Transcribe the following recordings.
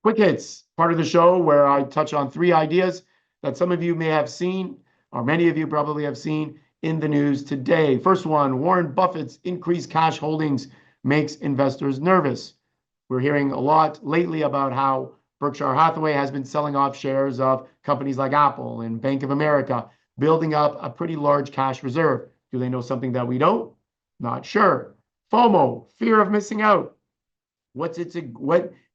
Quick hits, part of the show where I touch on three ideas that some of you may have seen, or many of you probably have seen in the news today. First one, Warren Buffett's increased cash holdings makes investors nervous. We're hearing a lot lately about how Berkshire Hathaway has been selling off shares of companies like Apple and Bank of America, building up a pretty large cash reserve. Do they know something that we don't? Not sure. FOMO, fear of missing out. What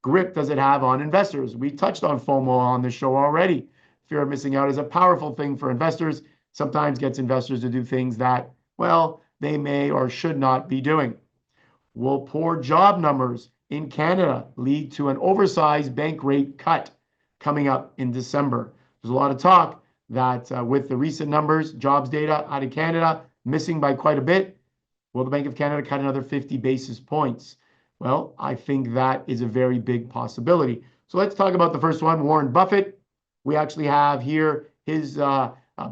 grip does it have on investors? We touched on FOMO on the show already. Fear of missing out is a powerful thing for investors. Sometimes gets investors to do things that, well, they may or should not be doing. Will poor job numbers in Canada lead to an oversized bank rate cut coming up in December? There's a lot of talk that with the recent numbers, jobs data out of Canada missing by quite a bit, will the Bank of Canada cut another 50 basis points? Well, I think that is a very big possibility. So let's talk about the first one, Warren Buffett. We actually have here his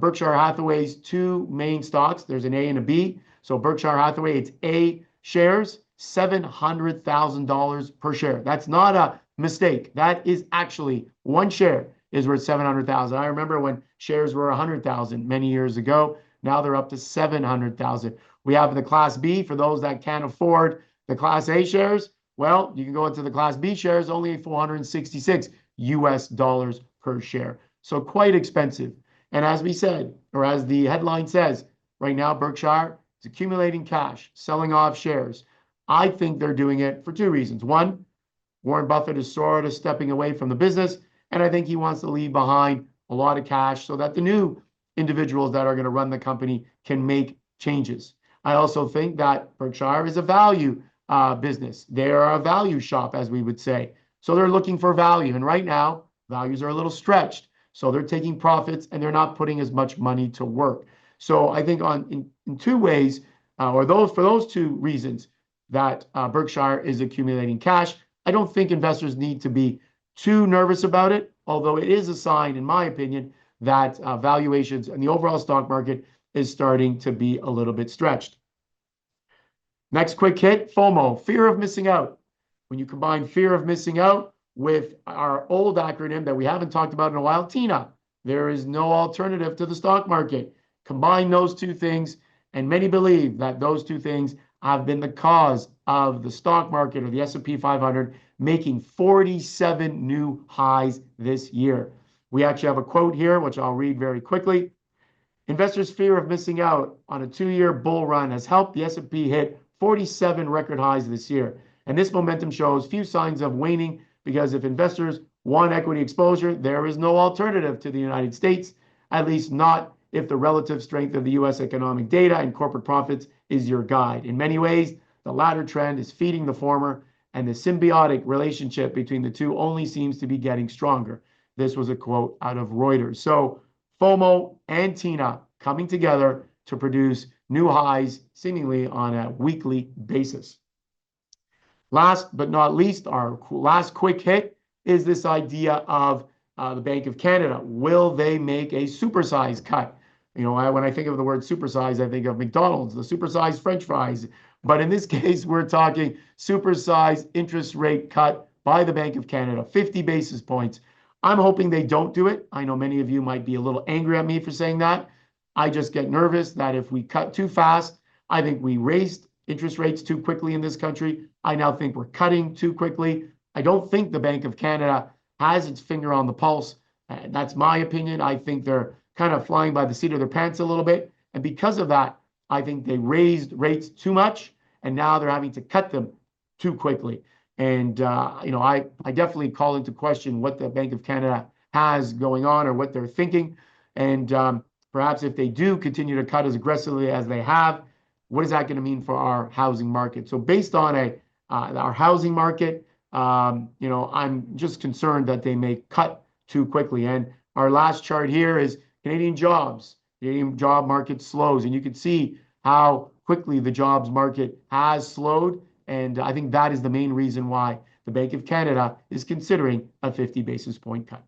Berkshire Hathaway's two main stocks. There's an A and a B. So Berkshire Hathaway, it's A shares, $700,000 per share. That's not a mistake. That is actually one share is worth 700,000. I remember when shares were 100,000 many years ago. Now they're up to 700,000. We have the Class B for those that can't afford the Class A shares. Well, you can go into the Class B shares, only 466 US dollars per share. So quite expensive. And as we said, or as the headline says, right now Berkshire is accumulating cash, selling off shares. I think they're doing it for two reasons. One, Warren Buffett is sort of stepping away from the business, and I think he wants to leave behind a lot of cash so that the new individuals that are going to run the company can make changes. I also think that Berkshire is a value business. They are a value shop, as we would say. So they're looking for value. And right now, values are a little stretched. So they're taking profits and they're not putting as much money to work. So I think in two ways, for those two reasons, that Berkshire is accumulating cash. I don't think investors need to be too nervous about it, although it is a sign, in my opinion, that valuations and the overall stock market is starting to be a little bit stretched. Next quick hit, FOMO, fear of missing out. When you combine fear of missing out with our old acronym that we haven't talked about in a while, TINA, there is no alternative to the stock market. Combine those two things, and many believe that those two things have been the cause of the stock market or the S&P 500 making 47 new highs this year. We actually have a quote here, which I'll read very quickly. Investors' fear of missing out on a two-year bull run has helped the S&P hit 47 record highs this year. And this momentum shows few signs of waning because if investors want equity exposure, there is no alternative to the United States, at least not if the relative strength of the U.S. economic data and corporate profits is your guide. In many ways, the latter trend is feeding the former, and the symbiotic relationship between the two only seems to be getting stronger. This was a quote out of Reuters. So FOMO and TINA coming together to produce new highs seemingly on a weekly basis. Last but not least, our last quick hit is this idea of the Bank of Canada. Will they make a supersize cut? You know, when I think of the word supersize, I think of McDonald's, the supersized French fries. But in this case, we're talking supersized interest rate cut by the Bank of Canada, 50 basis points. I'm hoping they don't do it. I know many of you might be a little angry at me for saying that. I just get nervous that if we cut too fast, I think we raised interest rates too quickly in this country. I now think we're cutting too quickly. I don't think the Bank of Canada has its finger on the pulse. That's my opinion. I think they're kind of flying by the seat of their pants a little bit. And because of that, I think they raised rates too much, and now they're having to cut them too quickly. And, I definitely call into question what the Bank of Canada has going on or what they're thinking. And perhaps if they do continue to cut as aggressively as they have, what is that going to mean for our housing market? So based on our housing market, I'm just concerned that they may cut too quickly. And our last chart here is Canadian jobs. Canadian job market slows, and you can see how quickly the jobs market has slowed. And I think that is the main reason why the Bank of Canada is considering a 50 basis point cut.